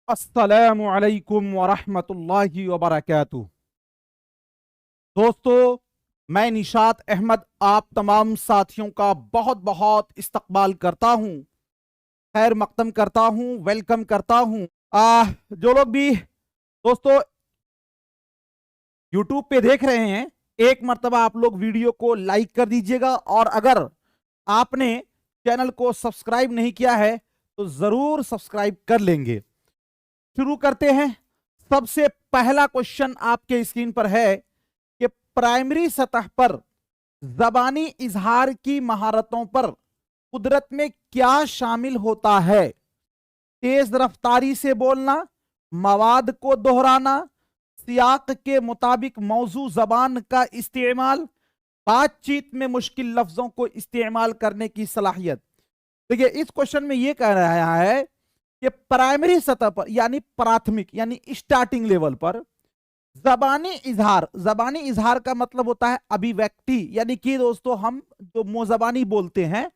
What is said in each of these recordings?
अस्सलामु अलैकुम वरहमतुल्लाहि वबरकातुह। दोस्तों, मैं निशात अहमद आप तमाम साथियों का बहुत बहुत इस्तकबाल करता हूं, खैर मकदम करता हूं, वेलकम करता हूं। जो लोग भी दोस्तों यूट्यूब पे देख रहे हैं, एक मर्तबा आप लोग वीडियो को लाइक कर दीजिएगा, और अगर आपने चैनल को सब्सक्राइब नहीं किया है तो जरूर सब्सक्राइब कर लेंगे। शुरू करते हैं। सबसे पहला क्वेश्चन आपके स्क्रीन पर है कि प्राइमरी सतह पर जबानी इजहार की महारतों पर कुदरत में क्या शामिल होता है? तेज रफ्तारी से बोलना, मवाद को दोहराना, सियाक के मुताबिक मौजू जबान का इस्तेमाल, बातचीत में मुश्किल लफ्जों को इस्तेमाल करने की सलाहियत। देखिए, इस क्वेश्चन में यह कह रहा है कि प्राइमरी सतह पर यानी प्राथमिक यानी स्टार्टिंग लेवल पर जबानी इजहार का मतलब होता है अभिव्यक्ति, यानी कि दोस्तों हम जो मुंहजबानी बोलते हैं,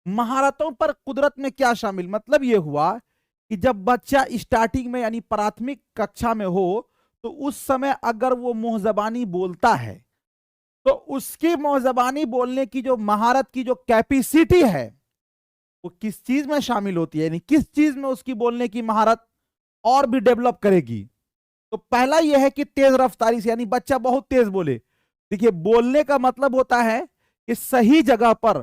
महारतों पर कुदरत में क्या शामिल, मतलब यह हुआ कि जब बच्चा स्टार्टिंग में यानी प्राथमिक कक्षा में हो तो उस समय अगर वो मुंहजबानी बोलता है तो उसकी मुंहजबानी बोलने की जो महारत की जो कैपेसिटी है वो किस चीज में शामिल होती है, यानी किस चीज में उसकी बोलने की महारत और भी डेवलप करेगी। तो पहला यह है कि तेज रफ्तारी से, यानी बच्चा बहुत तेज बोले। देखिए, बोलने का मतलब होता है कि सही जगह पर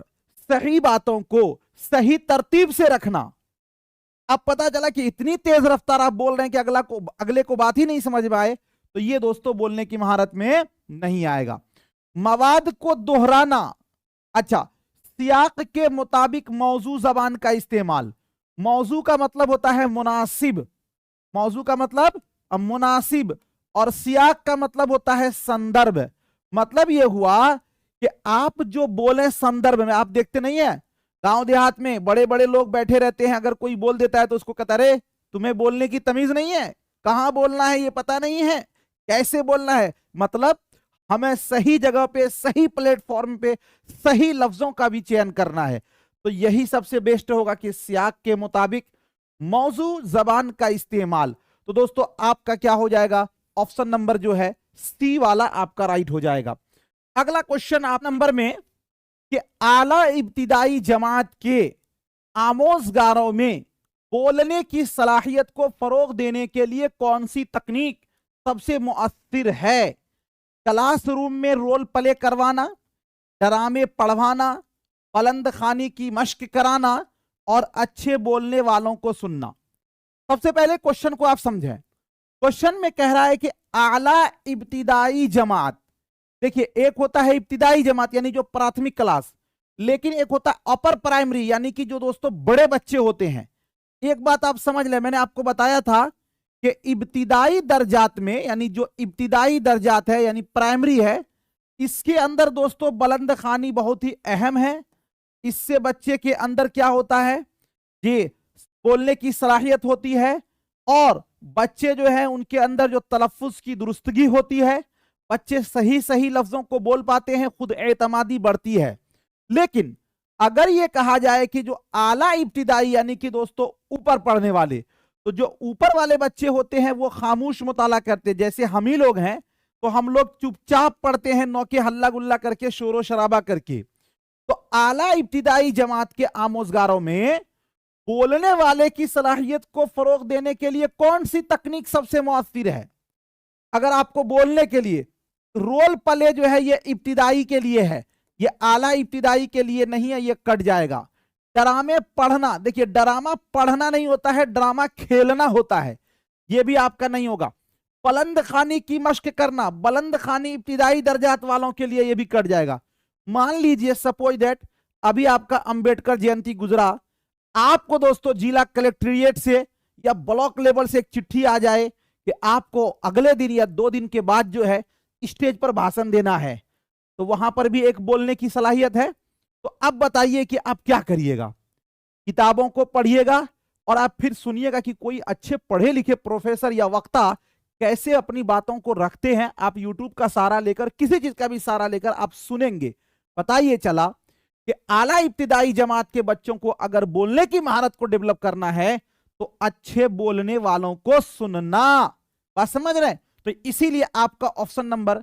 सही बातों को सही तरतीब से रखना। अब पता चला कि इतनी तेज रफ्तार आप बोल रहे हैं कि अगले को बात ही नहीं समझ में आए, तो ये दोस्तों बोलने की महारत में नहीं आएगा। मवाद को दोहराना, अच्छा, सियाक के मुताबिक मौजू जबान का इस्तेमाल। मौजू का मतलब होता है मुनासिब, मौजू का मतलब मुनासिब, और सियाक का मतलब होता है संदर्भ। मतलब यह हुआ कि आप जो बोले संदर्भ में, आप देखते नहीं है गांव देहात में बड़े बड़े लोग बैठे रहते हैं, अगर कोई बोल देता है तो उसको कहता है तुम्हें बोलने की तमीज नहीं है, कहां बोलना है ये पता नहीं है, कैसे बोलना है। मतलब हमें सही जगह पे सही प्लेटफॉर्म पे सही लफ्जों का भी चयन करना है। तो यही सबसे बेस्ट होगा कि सियाक के मुताबिक मौजू जबान का इस्तेमाल। तो दोस्तों आपका क्या हो जाएगा, ऑप्शन नंबर जो है सी वाला आपका राइट हो जाएगा। अगला क्वेश्चन आप नंबर में कि आला इब्तिदाई जमात के आमोजगारों में बोलने की सलाहियत को फरोग देने के लिए कौन सी तकनीक सबसे मुअस्सिर है? क्लासरूम में रोल प्ले करवाना, ड्रामे पढ़वाना, बुलंद खानी की मश्क कराना, और अच्छे बोलने वालों को सुनना। सबसे पहले क्वेश्चन को आप समझें। क्वेश्चन में कह रहा है कि आला इब्तिदाई जमात, देखिए एक होता है इब्तिदाई जमात यानी जो प्राथमिक क्लास, लेकिन एक होता है अपर प्राइमरी यानी कि जो दोस्तों बड़े बच्चे होते हैं। एक बात आप समझ लें, मैंने आपको बताया था कि इब्तिदाई दर्जात में, यानी जो इब्तिदाई दर्जात है यानी प्राइमरी है, इसके अंदर दोस्तों बुलंद खानी बहुत ही अहम है। इससे बच्चे के अंदर क्या होता है, ये बोलने की सलाहियत होती है, और बच्चे जो है उनके अंदर जो तलफ्फुज की दुरुस्तगी होती है, बच्चे सही सही लफ्जों को बोल पाते हैं, खुद एतमादी बढ़ती है। लेकिन अगर ये कहा जाए कि जो आला इब्तिदाई यानी कि दोस्तों ऊपर पढ़ने वाले, तो जो ऊपर वाले बच्चे होते हैं वो खामोश मुताला करते हैं, जैसे हम ही लोग हैं तो हम लोग चुपचाप पढ़ते हैं, नौके हल्ला गुल्ला करके, शोरो शराबा करके। तो आला इब्तिदाई जमात के आमोजगारों में बोलने वाले की सलाहियत को फरोग देने के लिए कौन सी तकनीक सबसे मुअस्सिर है? अगर आपको बोलने के लिए रोल प्ले जो है ये इब्तिदाई के लिए है, ये आला इब्तिदाई के लिए नहीं है, ये कट जाएगा। ड्रामे पढ़ना, देखिए ड्रामा पढ़ना नहीं होता है, ड्रामा खेलना होता है, ये भी आपका नहीं होगा। बुलंद खानी की मश्क करना, बुलंद खानी इब्तिदाई दर्जात वालों के लिए ये भी कट जाएगा। मान लीजिए सपोज दैट अभी आपका अंबेडकर जयंती गुजरा, आपको दोस्तों जिला कलेक्ट्रेट से या ब्लॉक लेवल से एक चिट्ठी आ जाए कि आपको अगले दिन या 2 दिन के बाद जो है स्टेज पर भाषण देना है, तो वहां पर भी एक बोलने की सलाहियत है। तो अब बताइए कि आप क्या करिएगा? किताबों को पढ़िएगा और आप फिर सुनिएगा कि कोई अच्छे पढ़े लिखे प्रोफेसर या वक्ता कैसे अपनी बातों को रखते हैं। आप यूट्यूब का सहारा लेकर, किसी चीज का भी सहारा लेकर आप सुनेंगे। पता ये चला कि आला इब्तिदाई जमात के बच्चों को अगर बोलने की महारत को डेवलप करना है तो अच्छे बोलने वालों को सुनना। बात समझ रहे हैं? तो इसीलिए आपका ऑप्शन नंबर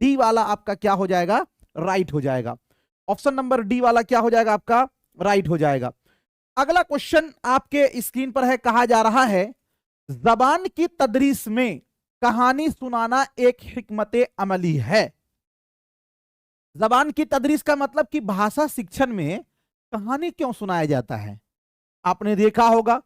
डी वाला आपका क्या हो जाएगा, राइट हो जाएगा। ऑप्शन नंबर डी वाला क्या हो जाएगा आपका, राइट हो जाएगा। अगला क्वेश्चन आपके स्क्रीन पर है, कहा जा रहा है जबान की तदरीस में कहानी सुनाना एक हिकमत अमली है। जबान की तदरीस का मतलब कि भाषा शिक्षण में कहानी क्यों सुनाया जाता है। आपने देखा होगा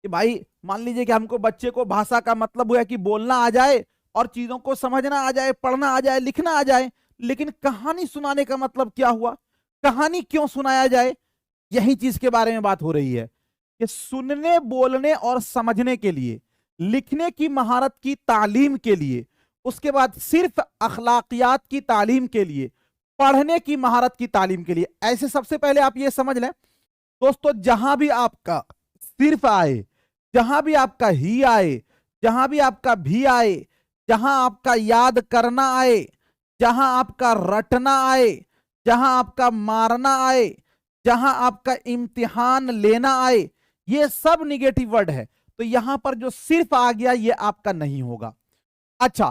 कि भाई मान लीजिए कि हमको बच्चे को भाषा का मतलब हुआ कि बोलना आ जाए और चीजों को समझना आ जाए, पढ़ना आ जाए, लिखना आ जाए, लेकिन कहानी सुनाने का मतलब क्या हुआ, कहानी क्यों सुनाया जाए, यही चीज के बारे में बात हो रही है कि सुनने, बोलने और समझने के लिए, लिखने की महारत की तालीम के लिए, उसके बाद सिर्फ अखलाकियात की तालीम के लिए, पढ़ने की महारत की तालीम के लिए। ऐसे सबसे पहले आप ये समझ लें दोस्तों, जहां भी आपका सिर्फ आए, जहां भी आपका ही आए, जहां भी आपका भी आए, जहां आपका याद करना आए, जहां आपका रटना आए, जहां आपका मारना आए, जहां आपका इम्तिहान लेना आए, ये सब निगेटिव वर्ड है। तो यहां पर जो सिर्फ आ गया ये आपका नहीं होगा। अच्छा,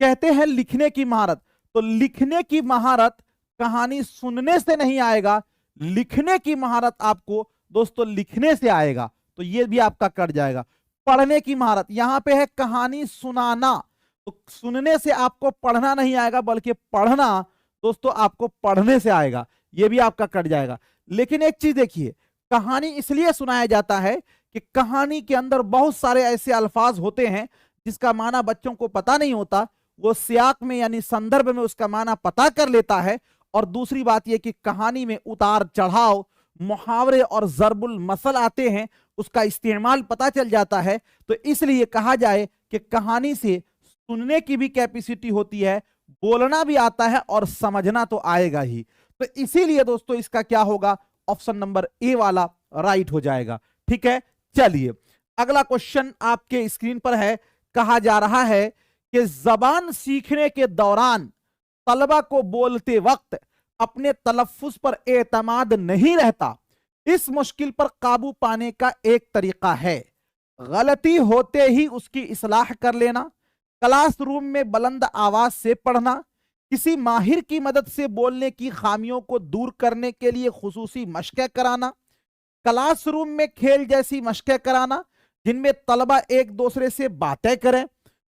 कहते हैं लिखने की महारत, तो लिखने की महारत कहानी सुनने से नहीं आएगा, लिखने की महारत आपको दोस्तों लिखने से आएगा, तो ये भी आपका कट जाएगा। पढ़ने की महारत, यहां पे है कहानी सुनाना, तो सुनने से आपको पढ़ना नहीं आएगा, बल्कि पढ़ना दोस्तों आपको पढ़ने से आएगा, ये भी आपका कट जाएगा। लेकिन एक चीज देखिए, कहानी इसलिए सुनाया जाता है कि कहानी के अंदर बहुत सारे ऐसे अल्फाज होते हैं जिसका माना बच्चों को पता नहीं होता, वो सियाक में यानी संदर्भ में उसका माना पता कर लेता है। और दूसरी बात यह कि कहानी में उतार चढ़ाव, मुहावरे और जरबुल मसल आते हैं, उसका इस्तेमाल पता चल जाता है। तो इसलिए कहा जाए कि कहानी से सुनने की भी कैपेसिटी होती है, बोलना भी आता है और समझना तो आएगा ही। तो इसीलिए दोस्तों इसका क्या होगा, ऑप्शन नंबर ए वाला राइट हो जाएगा। ठीक है, चलिए अगला क्वेश्चन आपके स्क्रीन पर है, कहा जा रहा है कि जबान सीखने के दौरान तलबा को बोलते वक्त अपने तलफ्फुज पर एतमाद नहीं रहता, इस मुश्किल पर काबू पाने का एक तरीका है गलती होते ही उसकी इस्लाह कर लेना, क्लासरूम में बुलंद आवाज से पढ़ना, किसी माहिर की मदद से बोलने की खामियों को दूर करने के लिए खुसूसी मशक़ें कराना, क्लासरूम में खेल जैसी मशक़ें कराना जिनमें तलबा एक दूसरे से बातें करें।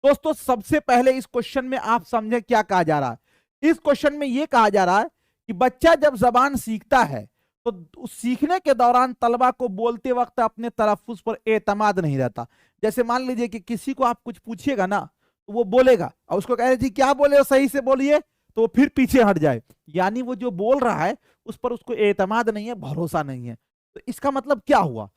दोस्तों सबसे पहले इस क्वेश्चन में आप समझे क्या कहा जा रहा है। इस क्वेश्चन में यह कहा जा रहा है कि बच्चा जब जबान सीखता है तो उस सीखने के दौरान तलबा को बोलते वक्त अपने तलफ्फुज पर एतमाद नहीं रहता। जैसे मान लीजिए कि किसी को आप कुछ पूछिएगा ना तो वो बोलेगा और उसको कह रहे जी क्या बोले हो, सही से बोलिए, तो वो फिर पीछे हट जाए, यानी वो जो बोल रहा है उस पर उसको एतमाद नहीं है, भरोसा नहीं है। तो इसका मतलब क्या हुआ,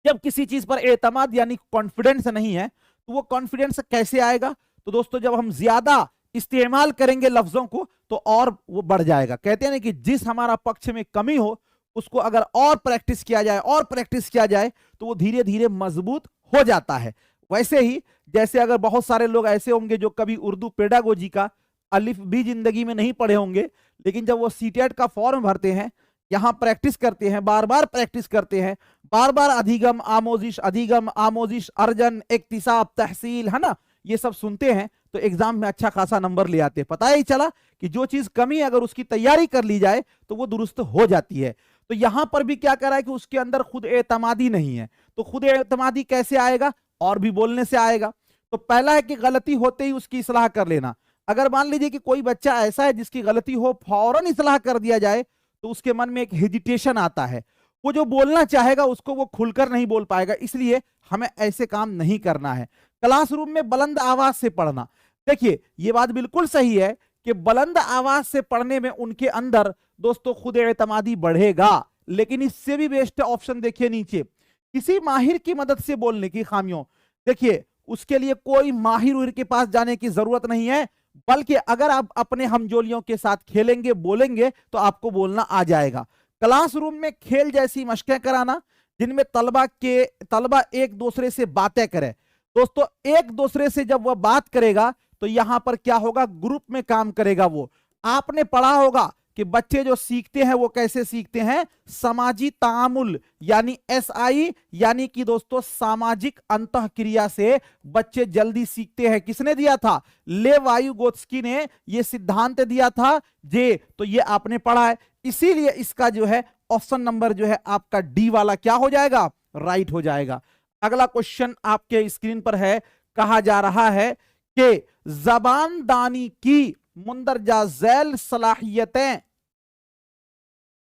जब किसी चीज पर एतमाद यानी कॉन्फिडेंस नहीं है तो वो कॉन्फिडेंस कैसे आएगा। तो दोस्तों जब हम ज्यादा इस्तेमाल करेंगे लफ्जों को तो और वो बढ़ जाएगा। कहते हैं ना कि जिस हमारा पक्ष में कमी हो उसको अगर और प्रैक्टिस किया जाए और प्रैक्टिस किया जाए तो वो धीरे धीरे मजबूत हो जाता है। वैसे ही जैसे अगर बहुत सारे लोग ऐसे होंगे जो कभी उर्दू पेडागोजी का अलिफ भी जिंदगी में नहीं पढ़े होंगे, लेकिन जब वो सीटेट का फॉर्म भरते हैं, यहाँ प्रैक्टिस करते हैं, बार बार प्रैक्टिस करते हैं, बार बार अधिगम आमोजिश अर्जन इक्तिसाब तहसील है ना, ये सब सुनते हैं तो एग्जाम में अच्छा खासा नंबर ले आते हैं। पता ही चला कि जो चीज कमी है अगर उसकी तैयारी कर ली जाए तो वो दुरुस्त हो जाती है। तो यहां पर भी क्या करा है कि उसके अंदर खुद एतमादी नहीं है, तो खुद एतमादी कैसे आएगा, और भी बोलने से आएगा। तो पहला है कि गलती होते ही उसकी इस्लाह कर लेना। अगर मान लीजिए कि कोई बच्चा ऐसा है जिसकी गलती हो फौरन इस्लाह कर दिया जाए तो उसके मन में एक हेजिटेशन आता है, वो जो बोलना चाहेगा उसको वो खुलकर नहीं बोल पाएगा। इसलिए हमें ऐसे काम नहीं करना है। क्लासरूम में बुलंद आवाज से पढ़ना, देखिए ये बात बिल्कुल सही है कि बुलंद आवाज से पढ़ने में उनके अंदर दोस्तों खुद एतमादी बढ़ेगा, लेकिन इससे भी बेस्ट ऑप्शन देखिए नीचे, किसी माहिर की मदद से बोलने की खामियों। देखिए उसके लिए कोई माहिर के पास जाने की जरूरत नहीं है, बल्कि अगर आप अपने हमजोलियों के साथ खेलेंगे बोलेंगे तो आपको बोलना आ जाएगा। क्लासरूम में खेल जैसी मशक़ें कराना जिनमें तलबा एक दूसरे से बातें करें। दोस्तों एक दूसरे से जब वह बात करेगा तो यहां पर क्या होगा, ग्रुप में काम करेगा। वो आपने पढ़ा होगा कि बच्चे जो सीखते हैं वो कैसे सीखते हैं, समाजी तामुल यानी SI, यानी कि दोस्तों सामाजिक अंतःक्रिया से बच्चे जल्दी सीखते हैं। किसने दिया था, लेव वाइगोत्स्की ने ये सिद्धांत दिया था जे, तो ये आपने पढ़ा है। इसीलिए इसका जो है ऑप्शन नंबर जो है आपका डी वाला क्या हो जाएगा, राइट हो जाएगा। अगला क्वेश्चन आपके स्क्रीन पर है, कहा जा रहा है कि जबानदानी की मुंदरजा झैल सलाहियतें,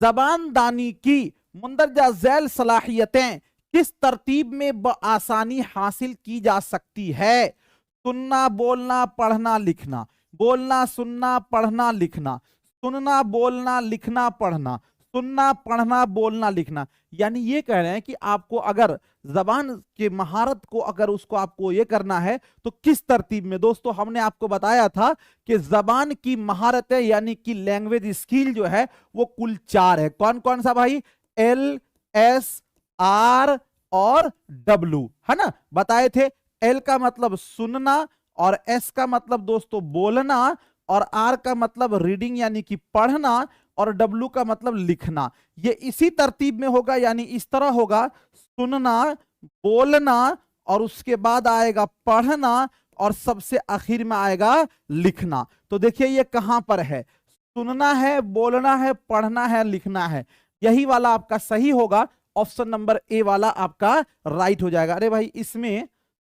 जबानदानी की मुंदरजा झैल सलाहियतें किस तरतीब में बआसानी हासिल की जा सकती है। सुनना, बोलना, पढ़ना, लिखना, बोलना, सुनना, पढ़ना, लिखना, सुनना, बोलना, लिखना, पढ़ना, सुनना, पढ़ना, बोलना, लिखना। यानी ये कह रहे हैं कि आपको अगर जबान के महारत को अगर उसको आपको ये करना है तो किस तरतीब में। दोस्तों हमने आपको बताया था कि जबान की महारतें यानी कि लैंग्वेज स्किल जो है वो कुल 4 है। कौन कौन सा भाई, L, S, R और W, है ना, बताए थे। L का मतलब सुनना, और S का मतलब दोस्तों बोलना, और R का मतलब रीडिंग यानी कि पढ़ना, और W का मतलब लिखना। ये इसी तरतीब में होगा, यानी इस तरह होगा, सुनना, बोलना, और उसके बाद आएगा पढ़ना, और सबसे आखिर में आएगा लिखना। तो देखिए ये कहां पर है, सुनना है, बोलना है, पढ़ना है, लिखना है। यही वाला आपका सही होगा, ऑप्शन नंबर ए वाला आपका राइट हो जाएगा। अरे भाई इसमें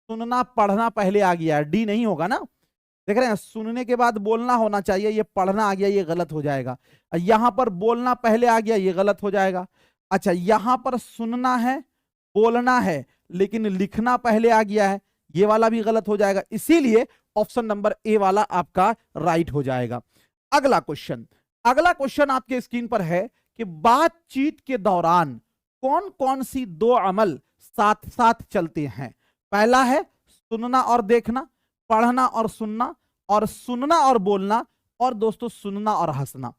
सुनना पढ़ना पहले आ गया है, डी नहीं होगा ना, देख रहे हैं, सुनने के बाद बोलना होना चाहिए, ये पढ़ना आ गया, ये गलत हो जाएगा। यहां पर बोलना पहले आ गया, ये गलत हो जाएगा। अच्छा यहां पर सुनना है, बोलना है, लेकिन लिखना पहले आ गया है, ये वाला भी गलत हो जाएगा। इसीलिए ऑप्शन नंबर ए वाला आपका राइट हो जाएगा। अगला क्वेश्चन, अगला क्वेश्चन आपके स्क्रीन पर है कि बातचीत के दौरान कौन कौन सी 2 अमल साथ साथ चलते हैं। पहला है सुनना और देखना, पढ़ना और सुनना, और सुनना और बोलना, और दोस्तों सुनना और हंसना।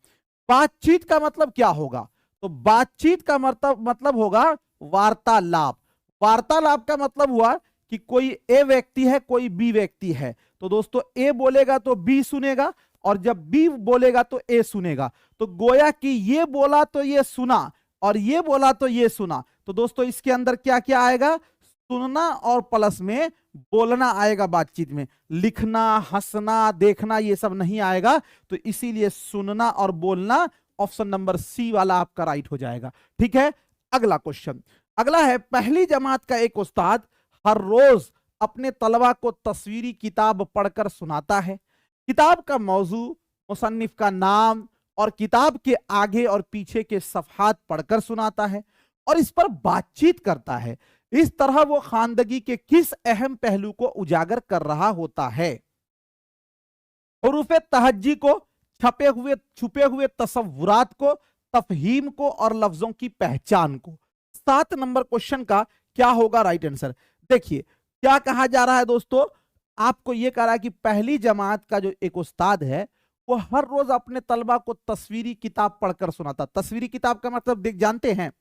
बातचीत का मतलब क्या होगा, तो बातचीत का मतलब होगा वार्तालाप। वार्तालाप का मतलब हुआ कि कोई ए व्यक्ति है, कोई बी व्यक्ति है, तो दोस्तों ए बोलेगा तो बी सुनेगा, और जब बी बोलेगा तो ए सुनेगा। तो गोया कि ये बोला तो ये सुना, और ये बोला तो ये सुना। तो दोस्तों इसके अंदर क्या क्या आएगा, सुनना और प्लस में बोलना आएगा बातचीत में। लिखना, हंसना, देखना ये सब नहीं आएगा। तो इसीलिए सुनना और बोलना ऑप्शन नंबर सी वाला आपका राइट हो जाएगा। ठीक है, अगला क्वेश्चन, अगला है, पहली जमात का एक उस्ताद हर रोज अपने तलबा को तस्वीरी किताब पढ़कर सुनाता है। किताब का मौजू, मुसन्निफ का नाम और किताब के आगे और पीछे के सफहात पढ़कर सुनाता है और इस पर बातचीत करता है। इस तरह वो खानदगी के किस अहम पहलू को उजागर कर रहा होता है। हुरूफ तहज्जी को, छुपे हुए तसव्वुरात को, तफहीम को और लफ्जों की पहचान को। 7 नंबर क्वेश्चन का क्या होगा राइट आंसर। देखिए क्या कहा जा रहा है दोस्तों, आपको यह कह रहा है कि पहली जमात का जो एक उस्ताद है वो हर रोज अपने तलबा को तस्वीरी किताब पढ़कर सुनाता। तस्वीरी किताब का मतलब देख जानते हैं,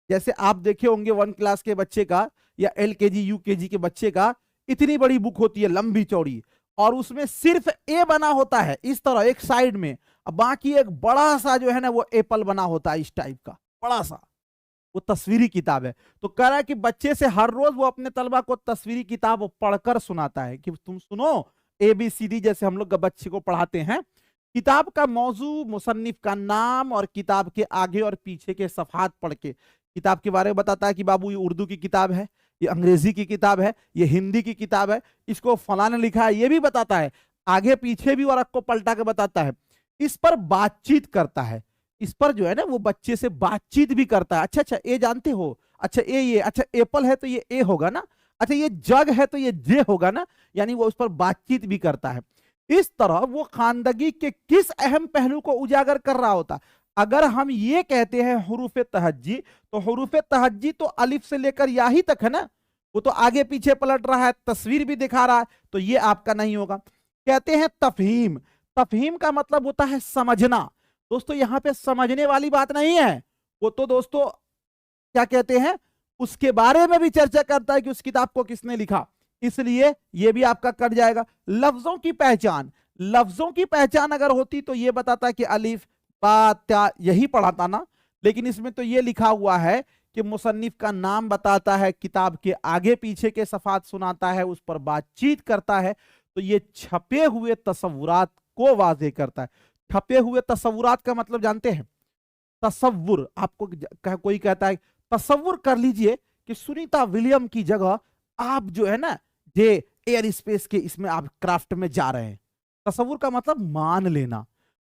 जैसे आप देखे होंगे 1 क्लास के बच्चे का या LKG UKG के बच्चे का इतनी बड़ी बुक होती है, लंबी चौड़ी, और उसमें सिर्फ ए बना होता है इस तरह एक साइड में, और बाकी एक बड़ा सा जो है ना वो एप्पल बना होता है इस टाइप का बड़ा सा, वो तस्वीरी किताब है। तो कह रहा है कि बच्चे से हर रोज वो अपने तलबा को तस्वीरी किताब पढ़कर सुनाता है कि तुम सुनो ABCD, जैसे हम लोग बच्चे को पढ़ाते हैं। किताब का मौजू, मुसन्निफ का नाम और किताब के आगे और पीछे के सफहात पढ़ के किताब के बारे में बताता है कि बाबू ये उर्दू की किताब है, ये अंग्रेजी की किताब है, ये हिंदी की किताब है, इसको फलां ने लिखा है, ये भी बताता है, आगे पीछे भी और को पलटा के बताता है। इस पर बातचीत करता है, इस पर जो है ना वो बच्चे से बातचीत भी करता है। अच्छा अच्छा ए जानते हो, अच्छा ए ये, अच्छा एप्पल है तो ये ए होगा ना, अच्छा ये जग है तो ये जे होगा ना, यानी वो उस पर बातचीत भी करता है। इस तरह वो खानदगी के किस अहम पहलू को उजागर कर रहा होता। अगर हम ये कहते हैं हुरूफ तहज्जी, तो हुरूफ तहज्जी तो अलिफ से लेकर या ही तक है ना, वो तो आगे पीछे पलट रहा है, तस्वीर भी दिखा रहा है, तो ये आपका नहीं होगा। कहते हैं तफहीम, तफहीम का मतलब होता है समझना। दोस्तों यहां पे समझने वाली बात नहीं है, वो तो दोस्तों क्या कहते हैं उसके बारे में भी चर्चा करता है कि उस किताब को किसने लिखा, इसलिए ये भी आपका कट जाएगा। लफ्जों की पहचान, लफ्जों की पहचान अगर होती तो ये बताता है कि अलिफ यही पढ़ा था ना, लेकिन इसमें तो ये लिखा हुआ है कि मुसन्निफ का नाम बताता है, किताब के आगे पीछे के सफात सुनाता है, उस पर बातचीत करता है, तो ये छपे हुए तसव्वुरात को वाज़ेह करता है। छपे हुए तसव्वुरात का मतलब जानते हैं? तसव्वुर, आपको कोई कहता है तसव्वुर कर लीजिए कि सुनीता विलियम की जगह आप जो है ना जे एयर स्पेस के इसमें आप क्राफ्ट में जा रहे हैं। तसव्वुर का मतलब मान लेना,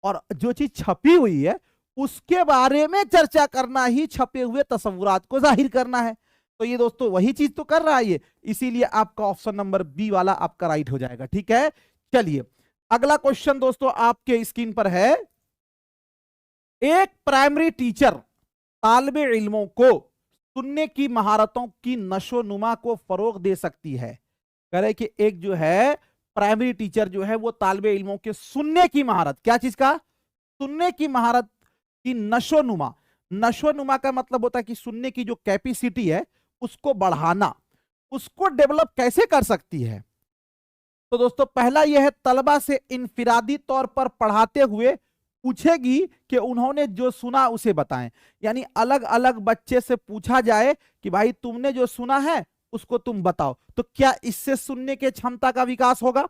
और जो चीज छपी हुई है उसके बारे में चर्चा करना ही छपे हुए तसव्वुरात को जाहिर करना है। तो ये दोस्तों वही चीज तो कर रहा है ये, इसीलिए आपका ऑप्शन नंबर बी वाला आपका राइट हो जाएगा। ठीक है, चलिए अगला क्वेश्चन दोस्तों आपके स्क्रीन पर है। एक प्राइमरी टीचर तालिबे इल्मों को सुनने की महारतों की नशोनुमा को फरोग दे सकती है। कह रहे कि एक जो है प्राइमरी टीचर जो है वो तालिबे इल्मों के सुनने की महारत, क्या चीज का? सुनने की महारत की नशोनुमा। नशोनुमा का मतलब होता है कि सुनने की जो कैपेसिटी है उसको बढ़ाना, उसको डेवलप कैसे कर सकती है? तो दोस्तों पहला यह है, तलबा से इनफिरादी तौर पर पढ़ाते हुए पूछेगी कि उन्होंने जो सुना उसे बताएं। यानी अलग अलग बच्चे से पूछा जाए कि भाई तुमने जो सुना है उसको तुम बताओ, तो क्या इससे सुनने के क्षमता का विकास होगा?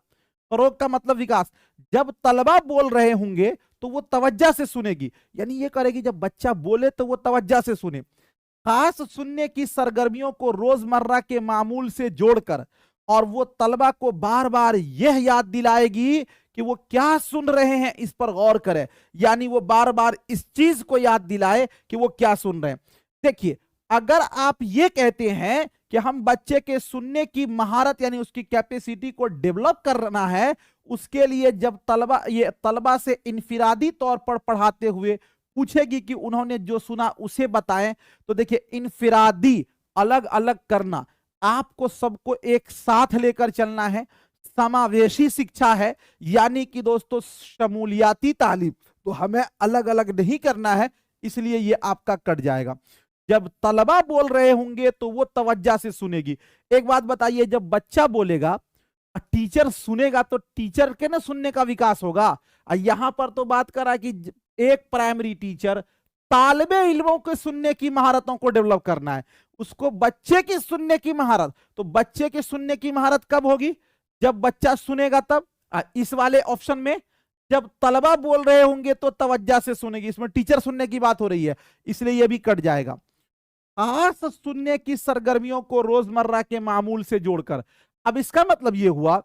फरोग का मतलब विकास। जब तलबा बोल रहे होंगे तो वो तवज्जा से सुनेगी, यानी ये करेगी जब बच्चा बोले तो वो तवज्जा से सुने। खास सुनने की सरगर्मियों को रोजमर्रा के मामूल से जोड़कर और वो तलबा को बार बार यह याद दिलाएगी कि वो क्या सुन रहे हैं, इस पर गौर करें। यानी वो बार बार इस चीज को याद दिलाए कि वो क्या सुन रहे हैं। देखिए, अगर आप ये कहते हैं कि हम बच्चे के सुनने की महारत यानी उसकी कैपेसिटी को डेवलप करना है, उसके लिए जब तलबा से इनफिरादी तौर पर पढ़ाते हुए पूछेगी कि उन्होंने जो सुना उसे बताएं, तो देखिए इनफिरादी अलग अलग करना, आपको सबको एक साथ लेकर चलना है, समावेशी शिक्षा है, यानी कि दोस्तों शमूलियाती तालीम, तो हमें अलग अलग नहीं करना है, इसलिए ये आपका कट जाएगा। जब तलबा बोल रहे होंगे तो वो तवज्जा से सुनेगी। एक बात बताइए, जब बच्चा बोलेगा टीचर सुनेगा तो टीचर के ना सुनने का विकास होगा। यहां पर तो बात करा कि एक प्राइमरी टीचर तालिबे इल्मों के सुनने की महारतों को डेवलप करना है, उसको बच्चे की सुनने की महारत। तो बच्चे के सुनने की महारत कब होगी? जब बच्चा सुनेगा तब। इस वाले ऑप्शन में जब तलबा बोल रहे होंगे तो तवज्जा से सुनेगी, इसमें टीचर सुनने की बात हो रही है, इसलिए यह भी कट जाएगा। खास सुनने की सरगर्मियों को रोजमर्रा के मामूल से जोड़कर, अब इसका मतलब यह हुआ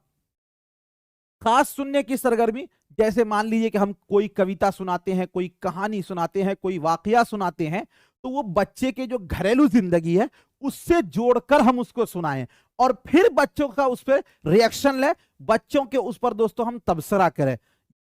खास सुनने की सरगर्मी, जैसे मान लीजिए कि हम कोई कविता सुनाते हैं, कोई कहानी सुनाते हैं, कोई वाकया सुनाते हैं, तो वो बच्चे के जो घरेलू जिंदगी है उससे जोड़कर हम उसको सुनाएं और फिर बच्चों का उस पर रिएक्शन ले, बच्चों के उस पर दोस्तों हम तबसरा करें।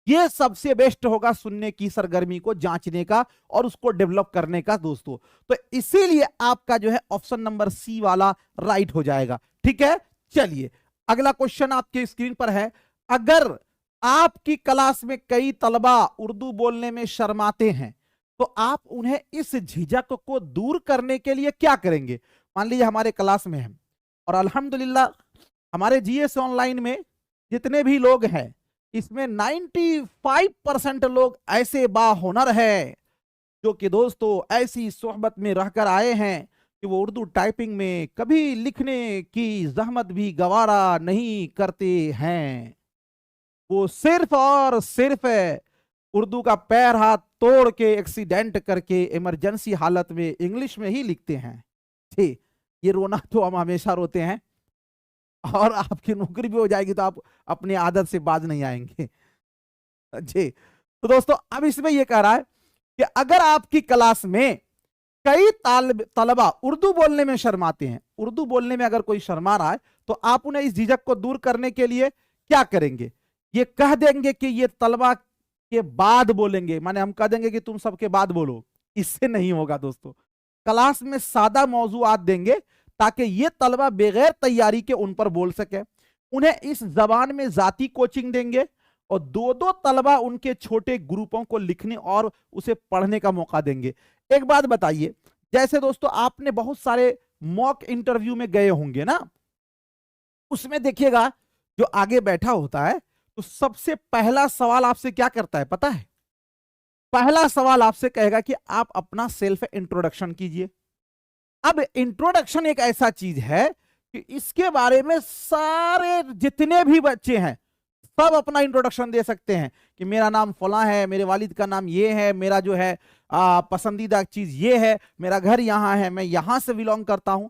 ये सबसे बेस्ट होगा सुनने की सरगर्मी को जांचने का और उसको डेवलप करने का दोस्तों। तो इसीलिए आपका जो है ऑप्शन नंबर सी वाला राइट हो जाएगा। ठीक है, चलिए अगला क्वेश्चन आपके स्क्रीन पर है। अगर आपकी क्लास में कई तलबा उर्दू बोलने में शर्माते हैं तो आप उन्हें इस झिझक को दूर करने के लिए क्या करेंगे? मान लीजिए हमारे क्लास में है और अल्हम्दुलिल्लाह हमारे जीएस ऑनलाइन में जितने भी लोग हैं इसमें 95% लोग ऐसे बाहुनर है जो कि दोस्तों ऐसी सोहबत में रहकर आए हैं कि वो उर्दू टाइपिंग में कभी लिखने की जहमत भी गवारा नहीं करते हैं। वो सिर्फ और सिर्फ उर्दू का पैर हाथ तोड़ के एक्सीडेंट करके इमरजेंसी हालत में इंग्लिश में ही लिखते हैं। जी, ये रोना तो हम हमेशा रोते हैं और आपकी नौकरी भी हो जाएगी तो आप अपनी आदत से बाज नहीं आएंगे। जी, तो दोस्तों अब इसमें यह कह रहा है कि अगर आपकी क्लास में कई तलबा उर्दू बोलने में शर्माते हैं, उर्दू बोलने में अगर कोई शर्मा रहा है तो आप उन्हें इस झिझक को दूर करने के लिए क्या करेंगे? ये कह देंगे कि ये तलबा के बाद बोलेंगे, माने हम कह देंगे कि तुम सबके बाद बोलो, इससे नहीं होगा दोस्तों। क्लास में सादा मौजूआत देंगे ताकि ये तलबा बगैर तैयारी के उन पर बोल सके। उन्हें इस जबान में जाती कोचिंग देंगे और दो दो तलबा उनके छोटे ग्रुपों को लिखने और उसे पढ़ने का मौका देंगे। एक बात बताइए, जैसे दोस्तों आपने बहुत सारे मॉक इंटरव्यू में गए होंगे ना, उसमें देखिएगा जो आगे बैठा होता है तो सबसे पहला सवाल आपसे क्या करता है पता है? पहला सवाल आपसे कहेगा कि आप अपना सेल्फ इंट्रोडक्शन कीजिए। अब इंट्रोडक्शन एक ऐसा चीज है कि इसके बारे में सारे जितने भी बच्चे हैं सब अपना इंट्रोडक्शन दे सकते हैं कि मेरा नाम फला है, मेरे वालिद का नाम ये है, मेरा जो है पसंदीदा चीज ये है, मेरा घर यहाँ है, मैं यहां से बिलोंग करता हूं।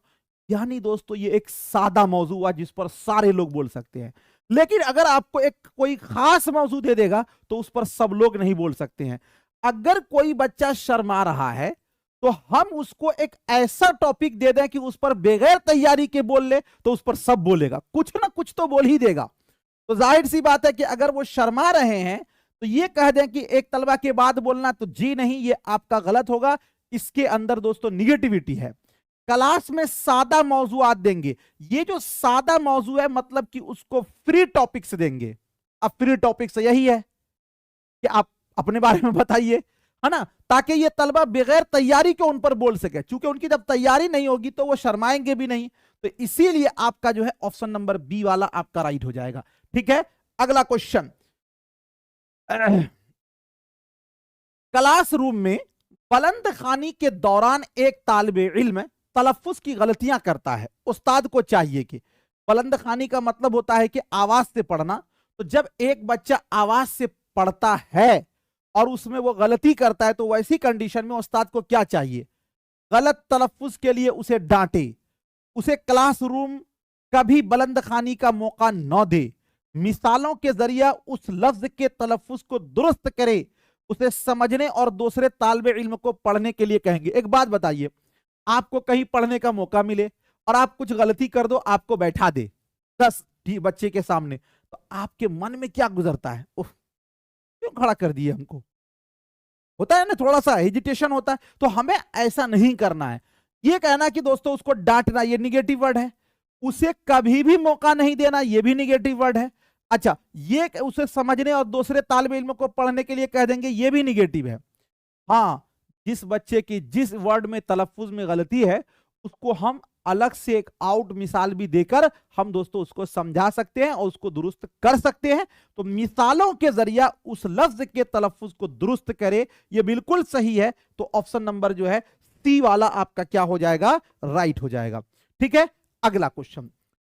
यानी दोस्तों ये एक सादा मौजू हुआ जिस पर सारे लोग बोल सकते हैं। लेकिन अगर आपको एक कोई खास मौजू दे देगा तो उस पर सब लोग नहीं बोल सकते हैं। अगर कोई बच्चा शर्मा रहा है तो हम उसको एक ऐसा टॉपिक दे दें कि उस पर बगैर तैयारी के बोल ले तो उस पर सब बोलेगा, कुछ ना कुछ तो बोल ही देगा। तो जाहिर सी बात है कि अगर वो शर्मा रहे हैं तो ये कह दें कि एक तलबा के बाद बोलना, तो जी नहीं, ये आपका गलत होगा। इसके अंदर दोस्तों निगेटिविटी है। क्लास में सादा मौजूआत देंगे। ये जो सादा मौजू है मतलब कि उसको फ्री टॉपिक से देंगे। अब फ्री टॉपिक से यही है कि आप अपने बारे में बताइए, है ना, ताकि ये तलबा बगैर तैयारी के उन पर बोल सके। चूंकि उनकी जब तैयारी नहीं होगी तो वो शर्माएंगे भी नहीं। तो इसीलिए आपका जो है ऑप्शन नंबर बी वाला आपका राइट हो जाएगा। ठीक है, अगला क्वेश्चन। क्लासरूम में बुलंद खानी के दौरान एक तालिबे इल्म तलफ्फुज की गलतियां करता है। उस्ताद को चाहिए कि बुलंद खानी का मतलब होता है कि आवाज से पढ़ना। तो जब एक बच्चा आवाज से पढ़ता है और उसमें वो गलती करता है तो वैसी कंडीशन में उस्ताद को क्या चाहिए? गलत तलफ्फुज के लिए उसे डांटे, उसे क्लासरूम कभी बुलंद खानी का मौका न दे, मिसालों के जरिए उस लफ्ज के तलफ्फुज को दुरुस्त करे, उसे समझने और दूसरे तालिबे इल्म को पढ़ने के लिए कहेंगे। एक बात बताइए, आपको कहीं पढ़ने का मौका मिले और आप कुछ गलती कर दो, आपको बैठा दे 10 बच्चे के सामने, तो आपके मन में क्या गुजरता है? उफ, क्यों खड़ा कर दिए हमको? होता है ना, थोड़ा सा हेजिटेशन होता है। तो हमें ऐसा नहीं करना है। ये कहना कि दोस्तों उसको डांटना, ये निगेटिव वर्ड है। उसे कभी भी मौका नहीं देना, ये भी निगेटिव वर्ड है। अच्छा, ये उसे समझने और दूसरे तालिबे इल्म को पढ़ने के लिए कह देंगे, ये भी निगेटिव है। हाँ, जिस बच्चे की जिस वर्ड में तलफ्फुज में गलती है उसको हम अलग से एक आउट मिसाल भी देकर हम दोस्तों उसको समझा सकते हैं और उसको दुरुस्त कर सकते हैं। तो मिसालों के जरिए उस लफ्ज के तलफ्फुज को दुरुस्त करे, ये बिल्कुल सही है। तो ऑप्शन नंबर जो है सी वाला आपका क्या हो जाएगा? राइट हो जाएगा। ठीक है, अगला क्वेश्चन।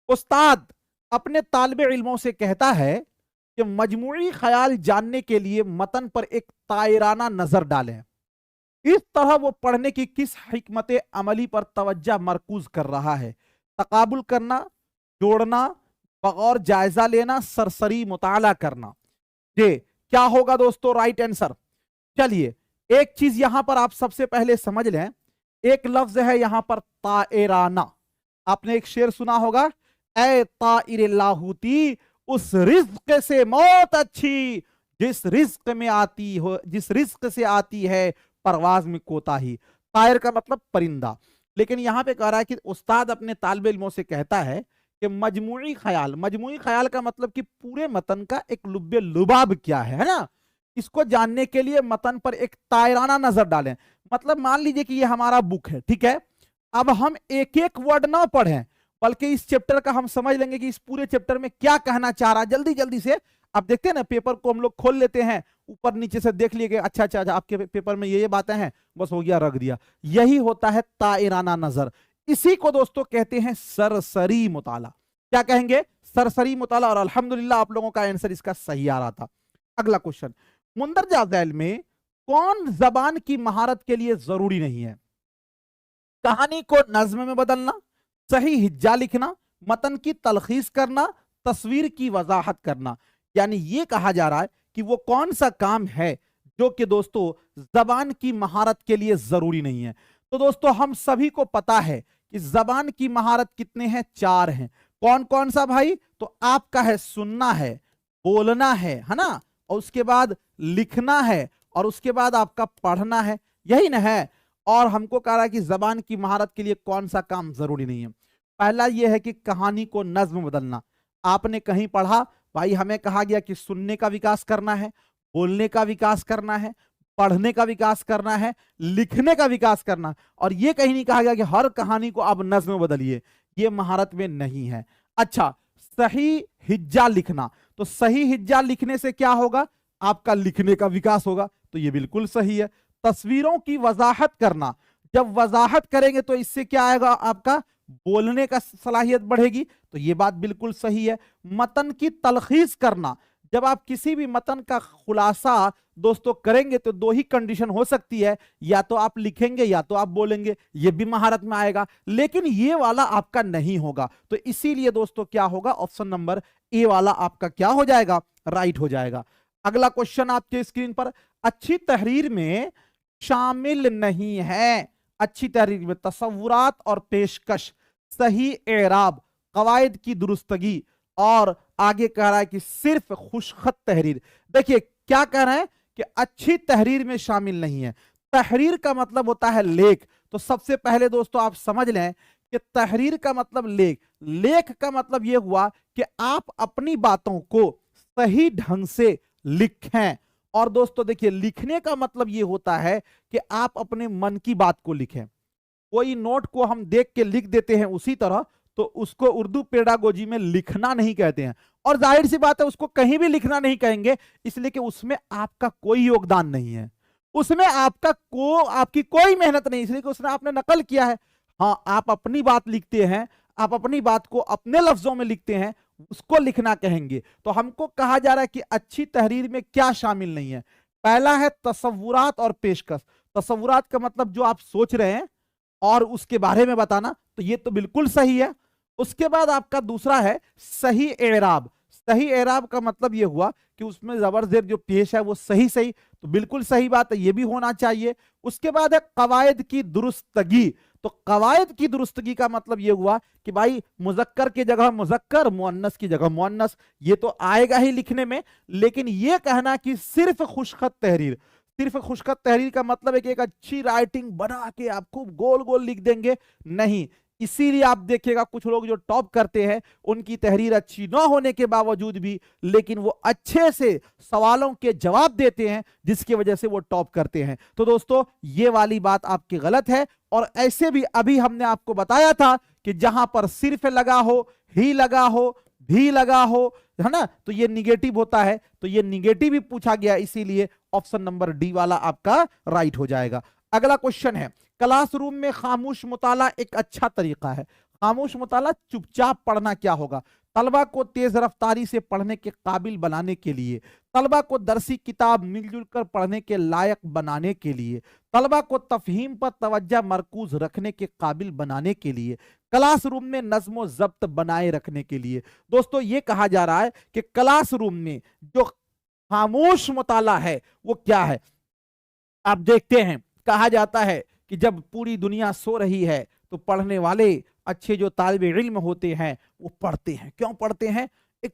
उस्ताद अपने तालिबे इल्मों से कहता है कि मजमूई ख्याल जानने के लिए मतन पर एक तायराना नजर डालें। इस तरह वो पढ़ने की किस हिकमत अमली पर तवज्जो मरकूज कर रहा है? तकाबुल करना, जोड़ना, बगौर जायजा लेना, सरसरी मुताला करना। ये क्या होगा दोस्तों राइट आंसर? चलिए, एक चीज यहां पर आप सबसे पहले समझ लें। एक लफ्ज है यहां पर तायराना। आपने एक शेर सुना होगा, ए ताइर लाहूती उस रिज्क से मौत अच्छी जिस रिज्क में आती हो, जिस रिज्क से आती है परवाज में कोताही। तायर का मतलब परिंदा। लेकिन यहां पे कह रहा है कि उस्ताद अपने तालिबे इल्मों से कहता है कि मजमूई ख्याल का मतलब कि पूरे मतन का एक लुब्बे लुबाब क्या है ना, इसको जानने के लिए मतन पर एक तायराना नजर डालें। मतलब मान लीजिए कि ये हमारा बुक है, ठीक है, अब हम एक एक वर्ड ना पढ़ें बल्कि इस चैप्टर का हम समझ लेंगे कि इस पूरे चैप्टर में क्या कहना चाह रहा है। जल्दी जल्दी से आप देखते हैं ना, पेपर को हम लोग खोल लेते हैं, ऊपर नीचे से देख लिए, अच्छा अच्छा अच्छा आपके पेपर में ये बातें हैं, बस हो गया, रख दिया। यही होता है ताइराना नजर। इसी को दोस्तों कहते हैं सरसरी मुताला। क्या कहेंगे? सरसरी मुताला। और अल्हम्दुलिल्लाह आप लोगों का आंसर इसका सही आ रहा था। अगला क्वेश्चन, मुंदरजा झैल में कौन जबान की महारत के लिए जरूरी नहीं है? कहानी को नज्म में बदलना, सही हिज्जा लिखना, मतन की तलखीस करना, तस्वीर की वजाहत करना। यानी ये कहा जा रहा है कि वो कौन सा काम है जो कि दोस्तों जबान की महारत के लिए जरूरी नहीं है। तो दोस्तों हम सभी को पता है कि जबान की महारत कितने हैं? 4 हैं। कौन कौन सा भाई? तो आपका है सुनना है, बोलना है ना, और उसके बाद लिखना है, और उसके बाद आपका पढ़ना है, यही ना है। और हमको कह रहा है कि जबान की महारत के लिए कौन सा काम जरूरी नहीं है। पहला यह है कि कहानी को नज्म बदलना। आपने कहीं पढ़ा भाई, हमें कहा गया कि सुनने का विकास करना है, बोलने का विकास करना है, पढ़ने का विकास करना है, लिखने का विकास करना, और ये कहीं नहीं कहा गया कि हर कहानी को आप नज्म बदलिए। ये महारत में नहीं है। अच्छा, सही हिज्जा लिखना। तो सही हिज्जा लिखने से क्या होगा? आपका लिखने का विकास होगा। तो ये बिल्कुल सही है। तस्वीरों की वजाहत करना, जब वजाहत करेंगे तो इससे क्या आएगा, आपका बोलने का सलाहियत बढ़ेगी। तो ये बात बिल्कुल सही है। मतन की तलखीस करना, जब आप किसी भी मतन का खुलासा दोस्तों करेंगे तो दो ही कंडीशन हो सकती है, या तो आप लिखेंगे या तो आप बोलेंगे, ये भी महारत में आएगा, लेकिन ये वाला आपका नहीं होगा। तो इसीलिए दोस्तों क्या होगा, ऑप्शन नंबर ए वाला आपका क्या हो जाएगा, राइट हो जाएगा। अगला क्वेश्चन आपके स्क्रीन पर, अच्छी तहरीर में शामिल नहीं है, अच्छी तहरीर में तसव्वुरात और पेशकश, सही एराब, कवायद की दुरुस्तगी, और आगे कह रहा है कि सिर्फ खुशखत तहरीर। देखिए क्या कह रहे हैं कि अच्छी तहरीर में शामिल नहीं है। तहरीर का मतलब होता है लेख। तो सबसे पहले दोस्तों आप समझ लें कि तहरीर का मतलब लेख, लेख का मतलब यह हुआ कि आप अपनी बातों को सही ढंग से लिखें। और दोस्तों देखिए लिखने का मतलब यह होता है कि आप अपने मन की बात को लिखें। कोई नोट को हम देख के लिख देते हैं उसी तरह, तो उसको उर्दू पेडागोजी में लिखना नहीं कहते हैं। और जाहिर सी बात है उसको कहीं भी लिखना नहीं कहेंगे, इसलिए कि उसमें आपका कोई योगदान नहीं है, उसमें आपकी कोई मेहनत नहीं, इसलिए कि उसने आपने नकल किया है। हाँ, आप अपनी बात लिखते हैं, आप अपनी बात को अपने लफ्जों में लिखते हैं, उसको लिखना कहेंगे। तो हमको कहा जा रहा है कि अच्छी तहरीर में क्या शामिल नहीं है। पहला है तसव्वुरात और पेशकश। तसव्वुरात का मतलब जो आप सोच रहे हैं और उसके बारे में बताना, तो ये तो बिल्कुल सही है। उसके बाद आपका दूसरा है सही एराब। सही एराब का मतलब ये हुआ कि उसमें जबर जेर जो पेश है वो सही सही, तो बिल्कुल सही बात है, ये भी होना चाहिए। उसके बाद है कवायद की दुरुस्तगी। तो कवायद की दुरुस्तगी का मतलब ये हुआ कि भाई मुजक्कर की जगह मुजक्कर, मुअन्नस की जगह मुअन्नस, ये तो आएगा ही लिखने में। लेकिन ये कहना कि सिर्फ खुशखत तहरीर, सिर्फ खुशखत तहरीर का मतलब है कि एक अच्छी राइटिंग बना के आप खूब गोल गोल लिख देंगे, नहीं। इसीलिए आप देखिएगा कुछ लोग जो टॉप करते हैं उनकी तहरीर अच्छी ना होने के बावजूद भी, लेकिन वो अच्छे से सवालों के जवाब देते हैं, जिसकी वजह से वो टॉप करते हैं। तो दोस्तों ये वाली बात आपकी गलत है। और ऐसे भी अभी हमने आपको बताया था कि जहां पर सिर्फ लगा हो, ही लगा हो, भी लगा हो, है ना, तो ये निगेटिव होता है। तो ये निगेटिव ही पूछा गया, इसीलिए ऑप्शन नंबर डी वाला आपका राइट हो जाएगा। अगला क्वेश्चन है, क्लासरूम में खामोश मुताला एक अच्छा तरीका है। खामोश मुताला चुपचाप पढ़ना क्या होगा, तलबा को तेज रफ्तारी से पढ़ने के काबिल बनाने के लिए, तलबा को दरसी किताब मिलजुल कर पढ़ने के लायक बनाने के लिए, तलबा को तफहीम पर तवज्जो मरकूज रखने के काबिल बनाने के लिए, क्लासरूम में नज्म जब्त बनाए रखने के लिए। दोस्तों ये कहा जा रहा है कि क्लासरूम में जो खामोश मुताला है वो क्या है। आप देखते हैं कहा जाता है कि जब पूरी दुनिया सो रही है तो पढ़ने वाले अच्छे जो तालिब इल्म होते हैं वो पढ़ते हैं। क्यों पढ़ते हैं, एक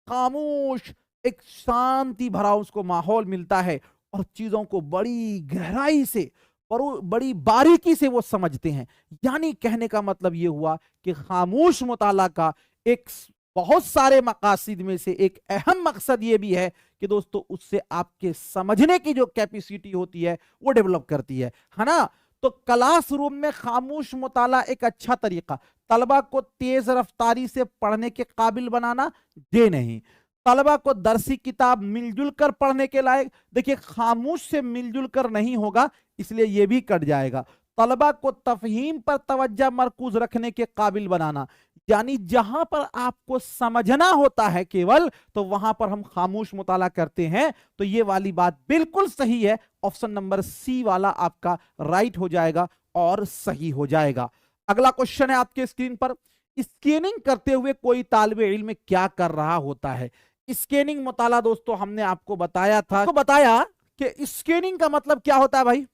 खामोश, एक शांति भरा उसको माहौल मिलता है और चीजों को बड़ी गहराई से और बड़ी बारीकी से वो समझते हैं। यानी कहने का मतलब ये हुआ कि खामोश मुताला का एक बहुत सारे मकासद में से एक अहम मकसद ये भी है कि दोस्तों उससे आपके समझने की जो कैपेसिटी होती है वो डेवलप करती है ना। तो क्लासरूम में खामोश मुताला एक अच्छा तरीका, तलबा को तेज रफ्तारी से पढ़ने के काबिल बनाना, ये नहीं। तलबा को दरसी किताब मिलजुल कर पढ़ने के लायक, देखिए खामोश से मिलजुल कर नहीं होगा, इसलिए यह भी कट जाएगा। तलबा को तफहीम पर तवज्जो मरकूज रखने के काबिल बनाना, यानी जहां पर आपको समझना होता है केवल, तो वहां पर हम खामोश मुताला करते हैं। तो ये वाली बात बिल्कुल सही है, ऑप्शन नंबर सी वाला आपका राइट हो जाएगा और सही हो जाएगा। अगला क्वेश्चन है आपके स्क्रीन पर, स्कैनिंग करते हुए कोई तालिबे इल्म क्या कर रहा होता है। स्कैनिंग मुताला दोस्तों हमने आपको बताया था, तो बताया कि स्कैनिंग का मतलब क्या होता है भाई।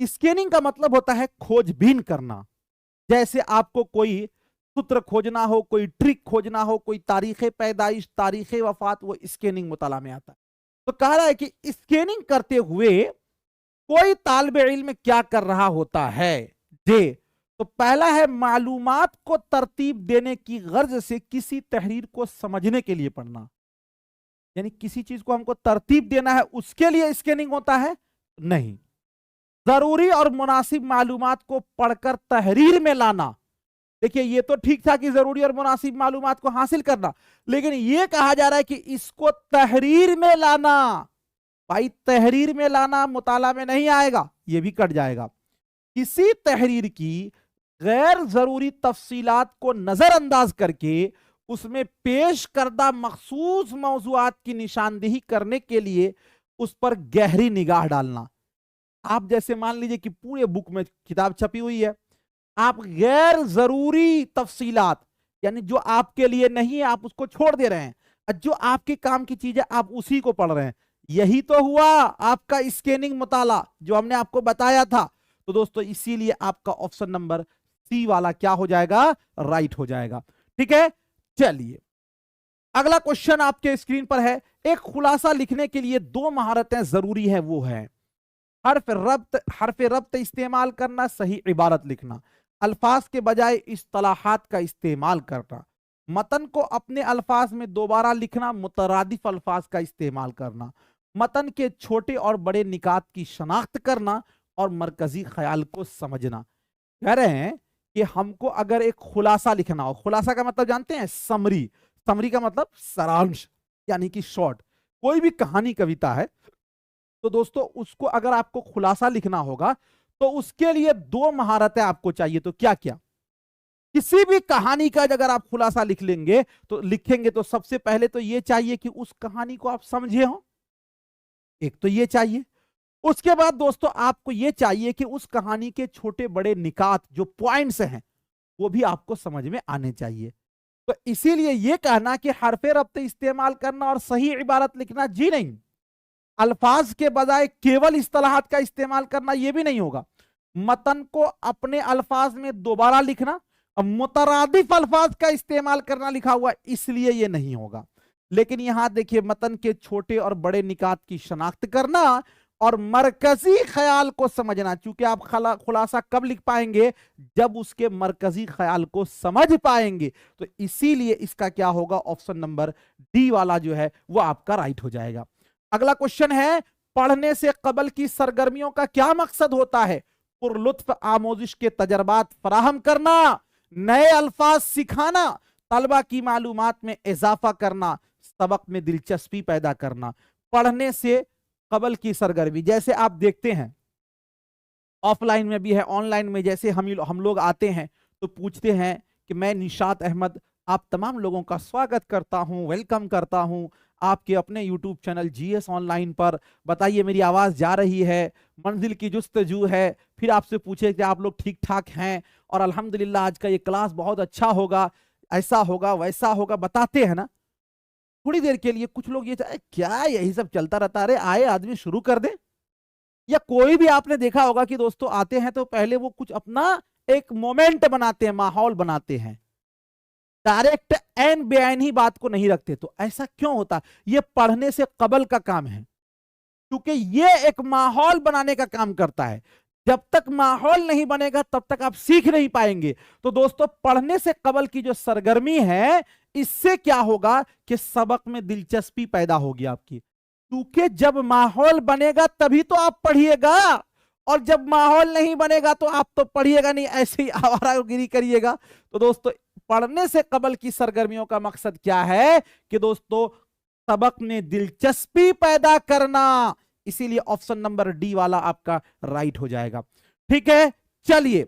स्कैनिंग का मतलब होता है खोजबीन करना। जैसे आपको कोई सूत्र खोजना हो, कोई ट्रिक खोजना हो, कोई तारीख पैदाइश, तारीख वफात, वो स्कैनिंग मुताला में आता है। तो कह रहा है कि स्कैनिंग करते हुए कोई तालिबे इल्म क्या कर रहा होता है। तो पहला है मालूमात को तरतीब देने की गर्ज से किसी तहरीर को समझने के लिए पढ़ना, यानी किसी चीज को हमको तरतीब देना है उसके लिए स्कैनिंग होता है, नहीं। जरूरी और मुनासिब मालूमात को पढ़कर तहरीर में लाना, देखिए ये तो ठीक था कि जरूरी और मुनासिब मालूमात को हासिल करना, लेकिन ये कहा जा रहा है कि इसको तहरीर में लाना, भाई तहरीर में लाना मुताला में नहीं आएगा, ये भी कट जाएगा। किसी तहरीर की गैर जरूरी तफसीलात को नजरअंदाज करके उसमें पेश करदा मखसूस मौजुआत की निशानदेही करने के लिए उस पर गहरी निगाह डालना। आप जैसे मान लीजिए कि पूरे बुक में किताब छपी हुई है, आप गैर जरूरी तफसीलात यानी जो आपके लिए नहीं है आप उसको छोड़ दे रहे हैं, जो आपके काम की चीज है आप उसी को पढ़ रहे हैं। यही तो हुआ आपका स्कैनिंग मुताला जो हमने आपको बताया था। तो दोस्तों इसीलिए आपका ऑप्शन नंबर सी वाला क्या हो जाएगा, राइट हो जाएगा। ठीक है, चलिए अगला क्वेश्चन आपके स्क्रीन पर है। एक खुलासा लिखने के लिए दो महारतें जरूरी है, वो है हर्फ रब्त इस्तेमाल करना, सही इबारत लिखना, अल्फाज के बजाय इस्तिलाहात का इस्तेमाल करना, मतन को अपने अल्फाज में दोबारा लिखना, मुतरादिफ अल्फाज का इस्तेमाल करना, मतन के छोटे और बड़े निकात की शनाख्त करना और मरकजी ख्याल को समझना। कह रहे हैं कि हमको अगर एक खुलासा लिखना हो, खुलासा का मतलब जानते हैं, समरी, समरी का मतलब सारांश यानी कि शॉर्ट। कोई भी कहानी कविता है तो दोस्तों उसको अगर आपको खुलासा लिखना होगा तो उसके लिए दो महारतें आपको चाहिए। तो क्या क्या, किसी भी कहानी का अगर आप खुलासा लिखेंगे तो सबसे पहले तो ये चाहिए कि उस कहानी को आप समझे हो, एक तो ये चाहिए। उसके बाद दोस्तों आपको ये चाहिए कि उस कहानी के छोटे बड़े निकात जो पॉइंट्स हैं वो भी आपको समझ में आने चाहिए। तो इसीलिए ये कहना कि हरफे रब्त इस्तेमाल करना और सही इबारत लिखना, जी नहीं, अल्फाज के बजाय केवल इस्तिलाहात का इस्तेमाल करना, यह भी नहीं होगा। मतन को अपने अल्फाज में दोबारा लिखना, मुतरादिफ अल्फाज का इस्तेमाल करना लिखा हुआ, इसलिए यह नहीं होगा। लेकिन यहां देखिए मतन के छोटे और बड़े निकात की शनाख्त करना और मरकजी ख्याल को समझना। चूंकि आप खुलासा कब लिख पाएंगे, जब उसके मरकजी ख्याल को समझ पाएंगे। तो इसीलिए इसका क्या होगा, ऑप्शन नंबर डी वाला जो है वो आपका राइट हो जाएगा। अगला क्वेश्चन है, पढ़ने से कबल की सरगर्मियों का क्या मकसद होता है? पुरलुत्फ आमोजिश के तजर्बात फराहम करना, नए अल्फाज सिखाना, तलबा की मालूमात में इजाफा करना, सबक में दिलचस्पी पैदा करना। पढ़ने से कबल की सरगर्मी, जैसे आप देखते हैं ऑफलाइन में भी है, ऑनलाइन में, जैसे हम लोग आते हैं तो पूछते हैं कि मैं निशात अहमद आप तमाम लोगों का स्वागत करता हूं, वेलकम करता हूं आपके अपने यूट्यूब चैनल जीएस ऑनलाइन पर। बताइए मेरी आवाज जा रही है, मंजिल की जुस्तजू है। फिर आपसे पूछे कि आप लोग ठीक ठाक हैं और अल्हम्दुलिल्लाह आज का ये क्लास बहुत अच्छा होगा, ऐसा होगा वैसा होगा, बताते हैं ना। थोड़ी देर के लिए कुछ लोग ये चाहे क्या यही सब चलता रहता, अरे आए आदमी शुरू कर दे। या कोई भी आपने देखा होगा कि दोस्तों आते हैं तो पहले वो कुछ अपना एक मोमेंट बनाते हैं, माहौल बनाते हैं, डायरेक्ट एन बेआइन ही बात को नहीं रखते। तो ऐसा क्यों होता? ये पढ़ने से कबल का काम है, क्योंकि ये एक माहौल बनाने का काम करता है। जब तक माहौल नहीं बनेगा तब तक आप सीख नहीं पाएंगे। तो दोस्तों पढ़ने से कबल की जो सरगर्मी है, इससे क्या होगा कि सबक में दिलचस्पी पैदा होगी आपकी, क्योंकि जब माहौल बनेगा तभी तो आप पढ़िएगा, और जब माहौल नहीं बनेगा तो आप तो पढ़िएगा नहीं, ऐसे ही आवारागिरी करिएगा। तो दोस्तों पढ़ने से कबल की सरगर्मियों का मकसद क्या है कि दोस्तों सबक में दिलचस्पी पैदा करना। इसीलिए ऑप्शन नंबर डी वाला आपका राइट हो जाएगा। ठीक है, चलिए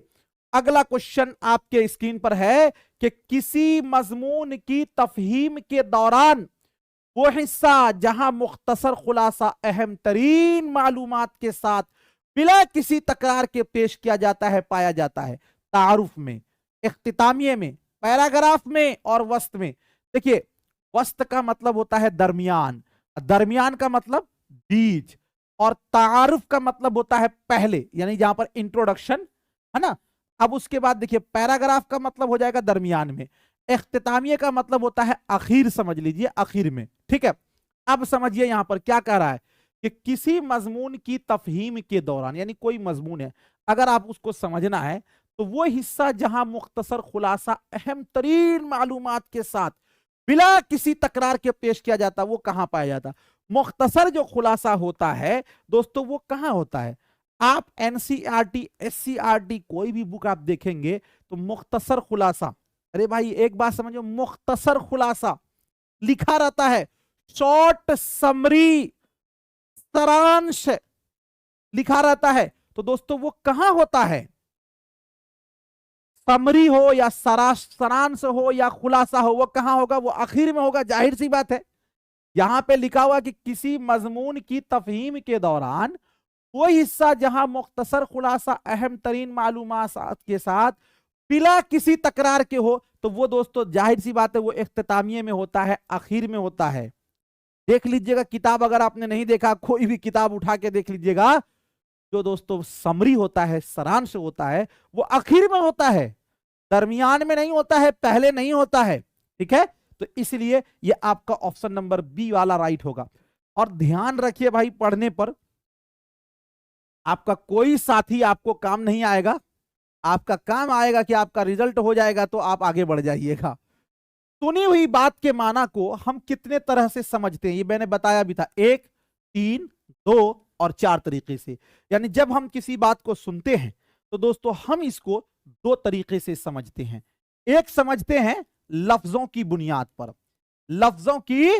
अगला क्वेश्चन आपके स्क्रीन पर है कि किसी मजमून की तफहीम के दौरान वो हिस्सा जहां मुख्तसर खुलासा अहम तरीन मालूमात के साथ बिला किसी तकरार के पेश किया जाता है पाया जाता है। तारुफ में, इख्तितामिये में, पैराग्राफ में और वस्त में। देखिए वस्त का मतलब होता है दरमियान, दरमियान का मतलब बीच, और तारुफ का मतलब होता है पहले, यानी जहां पर इंट्रोडक्शन है ना। अब उसके बाद देखिए पैराग्राफ का मतलब हो जाएगा दरमियान में, इख्तितामिये का मतलब होता है आखिर, समझ लीजिए आखिर में। ठीक है, अब समझिए यहां पर क्या कह रहा है कि किसी मजमून की तफहीम के दौरान, यानी कोई मजमून है अगर आप उसको समझना है तो वो हिस्सा जहां मुख्तसर खुलासा अहम तरीन मालूमात के साथ बिला किसी तकरार के पेश किया जाता, वो कहां पाया जाता? मुख्तसर जो खुलासा होता है दोस्तों वो कहां होता है? आप एनसीईआरटी, एससीईआरटी कोई भी बुक आप देखेंगे तो मुख्तसर खुलासा, अरे भाई एक बात समझो, मुख्तसर खुलासा लिखा रहता है, शॉर्ट समरी, सारांश लिखा रहता है, तो दोस्तों वो कहां होता है? समरी हो या सारांश हो या खुलासा हो, वो कहां होगा? वो आखिर में होगा, जाहिर सी बात है। यहां पे लिखा हुआ कि किसी मजमून की तफहीम के दौरान वो हिस्सा जहां मुख्तसर खुलासा अहम तरीन मालूमात के साथ बिला किसी तकरार के हो, तो वो दोस्तों जाहिर सी बात है वो इख्तितामिये में होता है, आखिर में होता है। देख लीजिएगा किताब, अगर आपने नहीं देखा कोई भी किताब उठा के देख लीजिएगा, जो दोस्तों समरी होता है, सारांश होता है, वो आखिर में होता है, दरमियान में नहीं होता है, पहले नहीं होता है। ठीक है, तो इसलिए ये आपका ऑप्शन नंबर बी वाला राइट होगा। और ध्यान रखिए भाई, पढ़ने पर आपका कोई साथी आपको काम नहीं आएगा, आपका काम आएगा कि आपका रिजल्ट हो जाएगा तो आप आगे बढ़ जाइएगा। सुनी हुई बात के माना को हम कितने तरह से समझते हैं, ये मैंने बताया भी था, 1, 3, 2 और 4 तरीके से। यानी जब हम किसी बात को सुनते हैं तो दोस्तों हम इसको 2 तरीके से समझते हैं। एक समझते हैं लफ्जों की बुनियाद पर, लफ्जों की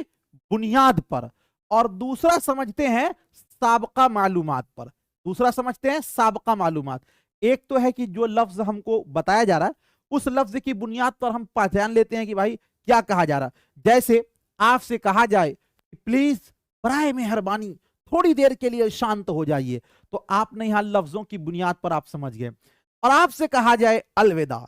बुनियाद पर, और दूसरा समझते हैं साबका मालूमात पर। दूसरा समझते हैं साबका मालूमात। एक तो है कि जो लफ्ज हमको बताया जा रहा है उस लफ्ज की बुनियाद पर हम पहचान लेते हैं कि भाई क्या कहा जा रहा है। जैसे आपसे कहा जाए कि प्लीज बराए मेहरबानी थोड़ी देर के लिए शांत हो जाइए, तो आपने यहां लफ्जों की बुनियाद पर आप समझ गए। और आपसे कहा जाए अलविदा,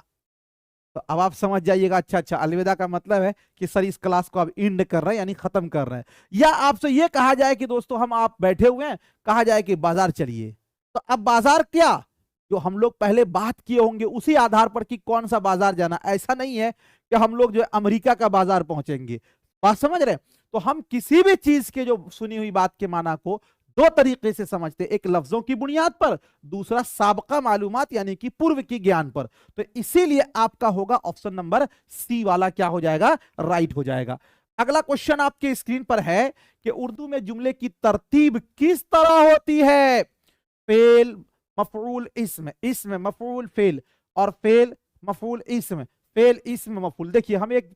तो अब आप समझ जाइएगा अच्छा अलविदा का मतलब है कि सर इस क्लास को आप एंड कर रहे हैं, यानी खत्म कर रहे हैं। या आपसे यह कहा जाए कि दोस्तों हम आप बैठे हुए हैं, कहा जाए कि बाजार चलिए, तो अब बाजार क्या, जो हम लोग पहले बात किए होंगे उसी आधार पर कि कौन सा बाजार जाना। ऐसा नहीं है कि हम लोग जो है अमेरिका का बाजार पहुंचेंगे, बात समझ रहे हैं। तो हम किसी भी चीज के जो सुनी हुई बात के माना को 2 तरीके से समझते हैं, एक लफ्जों की बुनियाद पर, दूसरा साबका मालूमात यानी कि पूर्व की ज्ञान पर। तो इसीलिए आपका होगा ऑप्शन नंबर सी वाला क्या हो जाएगा, राइट हो जाएगा। अगला क्वेश्चन आपके स्क्रीन पर है कि उर्दू में जुमले की तरतीब किस तरह होती है? फेल, मफऊल, इस्म, इस्म मफऊल फेल, और फेल मफऊल इस्म, फेल इस्म मफऊल। देखिए हम एक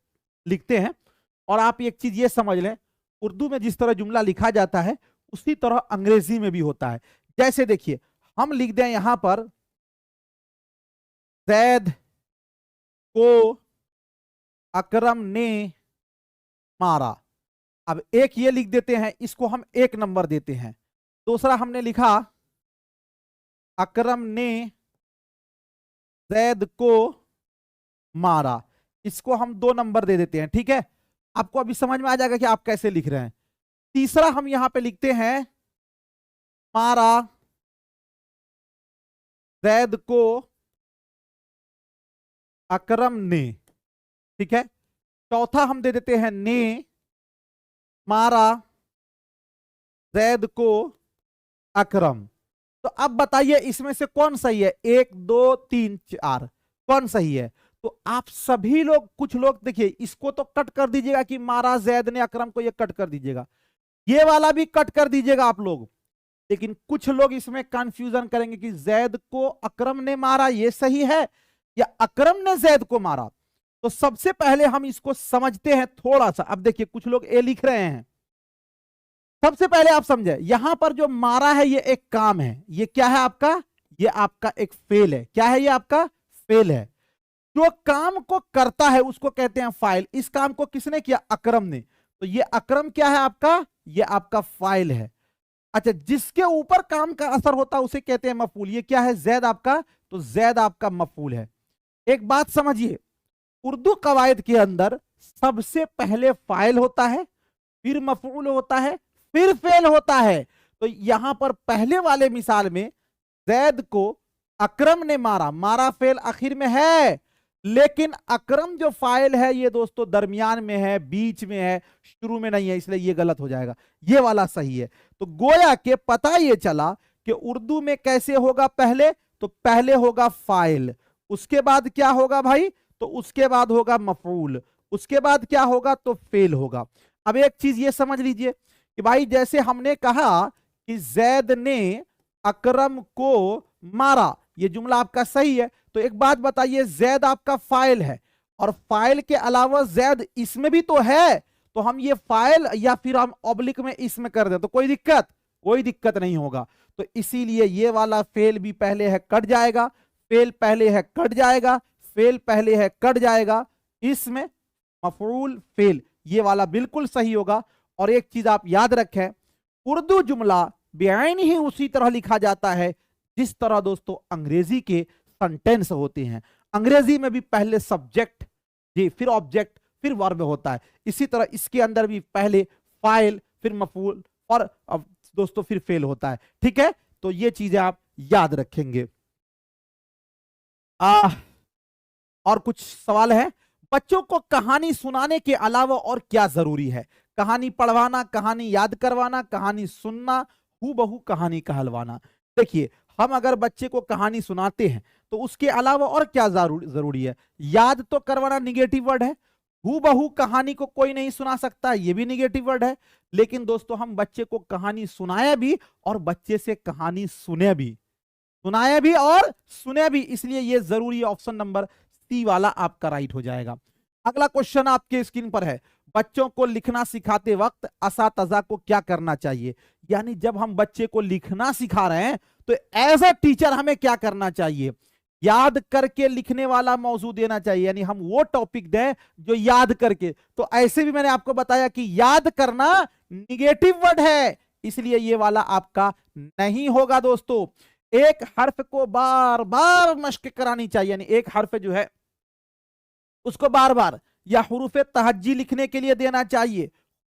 लिखते हैं और आप एक चीज ये समझ लें, उर्दू में जिस तरह जुमला लिखा जाता है उसी तरह अंग्रेजी में भी होता है। जैसे देखिए हम लिख दें यहां पर जैद को अकरम ने मारा। अब एक ये लिख देते हैं, इसको हम 1 नंबर देते हैं। दूसरा हमने लिखा अकरम ने जैद को मारा, इसको हम 2 नंबर दे देते हैं। ठीक है, आपको अभी समझ में आ जाएगा कि आप कैसे लिख रहे हैं। तीसरा हम यहां पे लिखते हैं मारा जैद को अकरम ने। ठीक है, चौथा हम दे देते हैं ने मारा जैद को अकरम। तो अब बताइए इसमें से कौन सही है? 1, 2, 3, 4 कौन सही है? तो आप सभी लोग, कुछ लोग देखिए इसको तो कट कर दीजिएगा कि मारा जैद ने अकरम को, ये कट कर दीजिएगा, ये वाला भी कट कर दीजिएगा आप लोग। लेकिन कुछ लोग इसमें कंफ्यूजन करेंगे कि जैद को अकरम ने मारा ये सही है या अकरम ने जैद को मारा। तो सबसे पहले हम इसको समझते हैं थोड़ा सा। अब देखिए कुछ लोग ए लिख रहे हैं, सबसे पहले आप समझे यहां पर जो मारा है ये एक काम है, ये क्या है आपका, ये आपका एक फेल है। क्या है ये आपका? फेल है। जो काम को करता है उसको कहते हैं फाइल। इस काम को किसने किया? अकरम ने। तो ये अकरम क्या है आपका? ये आपका फाइल है। अच्छा, जिसके ऊपर काम का असर होता है उसे कहते हैं मफूल। ये क्या है? जैद आपका, तो जैद आपका मफूल है। एक बात समझिए, उर्दू कवायद के अंदर सबसे पहले फाइल होता है, फिर मफूल होता है, फिर फेल होता है। तो यहां पर पहले वाले मिसाल में जैद को अकरम ने मारा, मारा फेल आखिर में है, लेकिन अकरम जो फाइल है ये दोस्तों दरमियान में है, बीच में है, शुरू में नहीं है, इसलिए ये गलत हो जाएगा। ये वाला सही है। तो गोया के पता ये चला कि उर्दू में कैसे होगा, पहले तो पहले होगा फाइल, उसके बाद क्या होगा भाई? तो उसके बाद होगा मफऊल, उसके बाद क्या होगा? तो फेल होगा। अब एक चीज ये समझ लीजिए कि भाई जैसे हमने कहा कि जैद ने अकरम को मारा, ये जुमला आपका सही है। तो एक बात बताइए, जैद आपका फाइल है और फाइल के अलावा जैद इसमें भी तो है, तो हम ये फाइल या फिर हम ऑब्लिक में इसमें कर दें तो कोई दिक्कत कोई दिक्कत नहीं होगा। तो इसीलिए ये वाला फेल भी पहले है कट जाएगा, फेल पहले है कट जाएगा, फेल पहले है कट जाएगा, इसमें मफरूल फेल ये वाला बिल्कुल सही होगा। और एक चीज आप याद रखें, उर्दू जुमला बेआइन ही उसी तरह लिखा जाता है जिस तरह दोस्तों अंग्रेजी के सेंटेंस होते हैं। अंग्रेजी में भी पहले सब्जेक्ट जी, फिर ऑब्जेक्ट, फिर वर्ब होता है। इसी तरह इसके अंदर भी पहले फाइल, फिर मफूल और दोस्तों फिर फेल होता है। ठीक है, तो ये चीजें आप याद रखेंगे। और कुछ सवाल है? बच्चों को कहानी सुनाने के अलावा और क्या जरूरी है? कहानी पढ़वाना, कहानी याद करवाना, कहानी सुनना, हूबहू कहानी कहलवाना। देखिए, हम अगर बच्चे को कहानी सुनाते हैं तो उसके अलावा और क्या जरूरी है? याद तो करवाना निगेटिव वर्ड है, हूबहू कहानी को कोई नहीं सुना सकता, ये भी निगेटिव वर्ड है। लेकिन दोस्तों हम बच्चे को कहानी सुनाया भी और बच्चे से कहानी सुने भी, सुनाया भी और सुने भी, इसलिए ये जरूरी है। ऑप्शन नंबर सी वाला आपका राइट हो जाएगा। अगला क्वेश्चन आपके स्क्रीन पर है, बच्चों को लिखना सिखाते वक्त असातिज़ा को क्या करना चाहिए? यानी जब हम बच्चे को लिखना सिखा रहे हैं तो एज अ टीचर हमें क्या करना चाहिए? याद करके लिखने वाला मौजूद देना चाहिए, यानी हम वो टॉपिक दें जो याद करके। तो ऐसे भी मैंने आपको बताया कि याद करना निगेटिव वर्ड है, इसलिए ये वाला आपका नहीं होगा दोस्तों। एक हर्फ को बार बार मश्क करानी चाहिए, यानी एक हर्फ जो है उसको बार बार या हुरूफे तहज्जी लिखने के लिए देना चाहिए,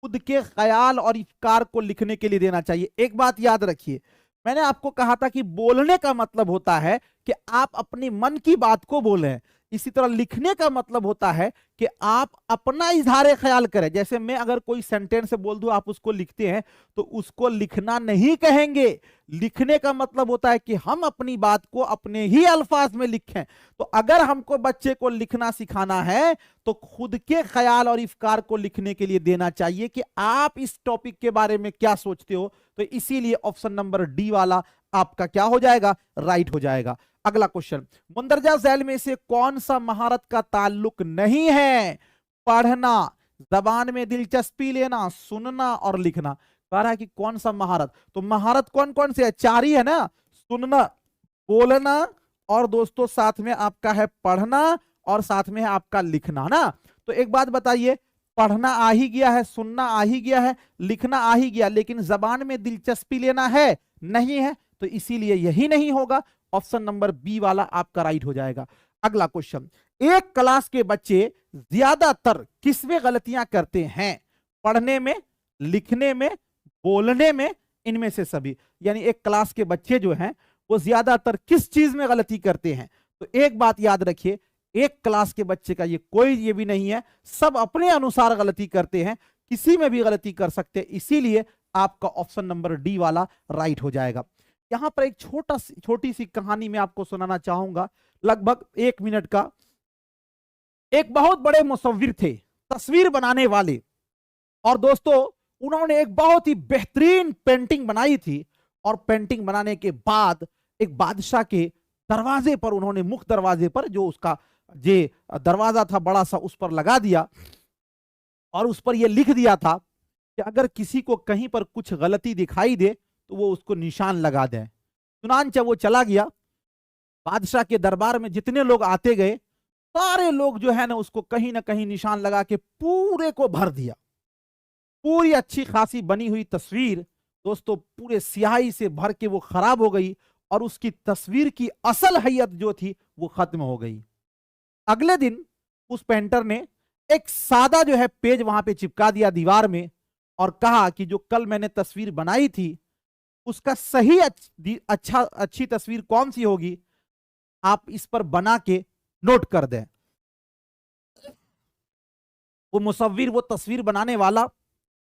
खुद के ख्याल और इफ्कार को लिखने के लिए देना चाहिए। एक बात याद रखिए, मैंने आपको कहा था कि बोलने का मतलब होता है कि आप अपनी मन की बात को बोलें, इसी तरह लिखने का मतलब होता है कि आप अपना इजहार ख्याल करें। जैसे मैं अगर कोई सेंटेंस बोल दूं, आप उसको लिखते हैं, तो उसको लिखना नहीं कहेंगे। लिखने का मतलब होता है कि हम अपनी बात को अपने ही अल्फाज में लिखें। तो अगर हमको बच्चे को लिखना सिखाना है तो खुद के ख्याल और इफ्कार को लिखने के लिए देना चाहिए कि आप इस टॉपिक के बारे में क्या सोचते हो। तो इसीलिए ऑप्शन नंबर डी वाला आपका क्या हो जाएगा? राइट हो जाएगा। अगला क्वेश्चन, मुंदरजा झैल में से कौन सा महारत का ताल्लुक नहीं है? पढ़ना, जबान में दिलचस्पी लेना, सुनना और लिखना। कह रहा है कि कौन सा महारत? तो महारत कौन कौन से है? चार ही है ना, सुनना, बोलना और दोस्तों साथ में आपका है पढ़ना और साथ में है आपका लिखना ना। तो एक बात बताइए, पढ़ना आ ही गया है, सुनना आ ही गया है, लिखना आ ही गया, लेकिन जबान में दिलचस्पी लेना है नहीं है, तो इसीलिए यही नहीं होगा। ऑप्शन नंबर बी वाला आपका राइट हो जाएगा। अगला क्वेश्चन, एक क्लास के बच्चे ज्यादातर किसमें गलतियां करते हैं? पढ़ने में, लिखने में, बोलने में, इनमें से सभी। यानी एक क्लास के बच्चे जो हैं वो ज्यादातर किस चीज में गलती करते हैं? तो एक बात याद रखिए, एक क्लास के बच्चे का ये भी नहीं है, सब अपने अनुसार गलती करते हैं, किसी में भी गलती कर सकते हैं, इसीलिए आपका ऑप्शन नंबर डी वाला राइट हो जाएगा। यहां पर एक छोटी सी कहानी मैं आपको सुनाना चाहूंगा, लगभग 1 मिनट का। एक बहुत बड़े मुसव्विर थे, तस्वीर बनाने वाले, और दोस्तों उन्होंने एक बहुत ही बेहतरीन पेंटिंग बनाई थी। और पेंटिंग बनाने के बाद एक बादशाह के दरवाजे पर उन्होंने, मुख्य दरवाजे पर, जो उसका जे दरवाजा था बड़ा सा, उस पर लगा दिया और उस पर यह लिख दिया था कि अगर किसी को कहीं पर कुछ गलती दिखाई दे तो वो उसको निशान लगा दे। चुनांचे वो चला गया, बादशाह के दरबार में जितने लोग आते गए सारे लोग जो है ना उसको कहीं ना कहीं निशान लगा के पूरे को भर दिया। पूरी अच्छी खासी बनी हुई तस्वीर दोस्तों पूरे स्याही से भर के वो खराब हो गई और उसकी तस्वीर की असल हैयत जो थी वो खत्म हो गई। अगले दिन उस पेंटर ने एक सादा जो है पेज वहां पे चिपका दिया दीवार में और कहा कि जो कल मैंने तस्वीर बनाई थी उसका सही अच्छी तस्वीर कौन सी होगी, आप इस पर बना के नोट कर दें। वो मुसव्विर, वो तस्वीर बनाने वाला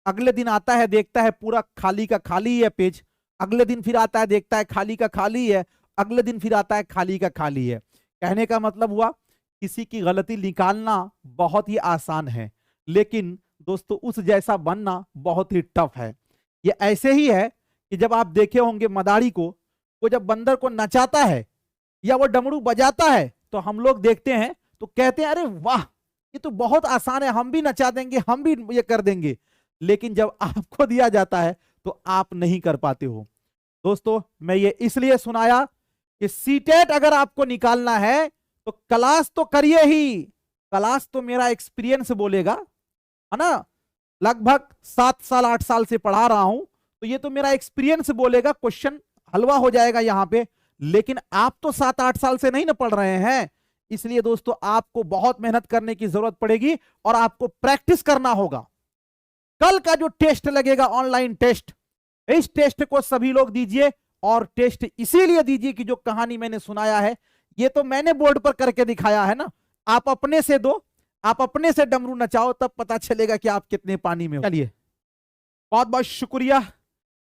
अगले दिन आता है, देखता है पूरा खाली का खाली है पेज। अगले दिन फिर आता है, देखता है खाली का खाली है। अगले दिन फिर आता है, खाली का खाली है। कहने का मतलब हुआ किसी की गलती निकालना बहुत ही आसान है, लेकिन दोस्तों उस जैसा बनना बहुत ही टफ है। ये ऐसे ही है कि जब आप देखे होंगे मदारी को, वो जब बंदर को नचाता है या वो डमरू बजाता है तो हम लोग देखते हैं तो कहते हैं अरे वाह ये तो बहुत आसान है, हम भी नचा देंगे, हम भी ये कर देंगे। लेकिन जब आपको दिया जाता है तो आप नहीं कर पाते हो। दोस्तों मैं ये इसलिए सुनाया कि सीटेट अगर आपको निकालना है तो क्लास तो करिए ही, क्लास तो मेरा एक्सपीरियंस बोलेगा, है ना, लगभग 7 साल 8 साल से पढ़ा रहा हूं, तो ये तो मेरा एक्सपीरियंस बोलेगा, क्वेश्चन हलवा हो जाएगा यहां पे। लेकिन आप तो 7-8 साल से नहीं ना पढ़ रहे हैं, इसलिए दोस्तों आपको बहुत मेहनत करने की जरूरत पड़ेगी और आपको प्रैक्टिस करना होगा। कल का जो टेस्ट लगेगा ऑनलाइन टेस्ट, इस टेस्ट को सभी लोग दीजिए, और टेस्ट इसीलिए दीजिए कि जो कहानी मैंने सुनाया है ये तो मैंने बोर्ड पर करके दिखाया है ना, आप अपने से दो, आप अपने से डमरू नचाओ, तब पता चलेगा कि आप कितने पानी में हो। चलिए बहुत बहुत शुक्रिया,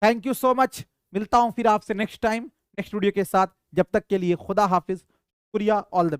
थैंक यू सो मच। मिलता हूं फिर आपसे नेक्स्ट टाइम नेक्स्ट वीडियो के साथ, जब तक के लिए खुदा हाफिज, शुक्रिया, ऑल द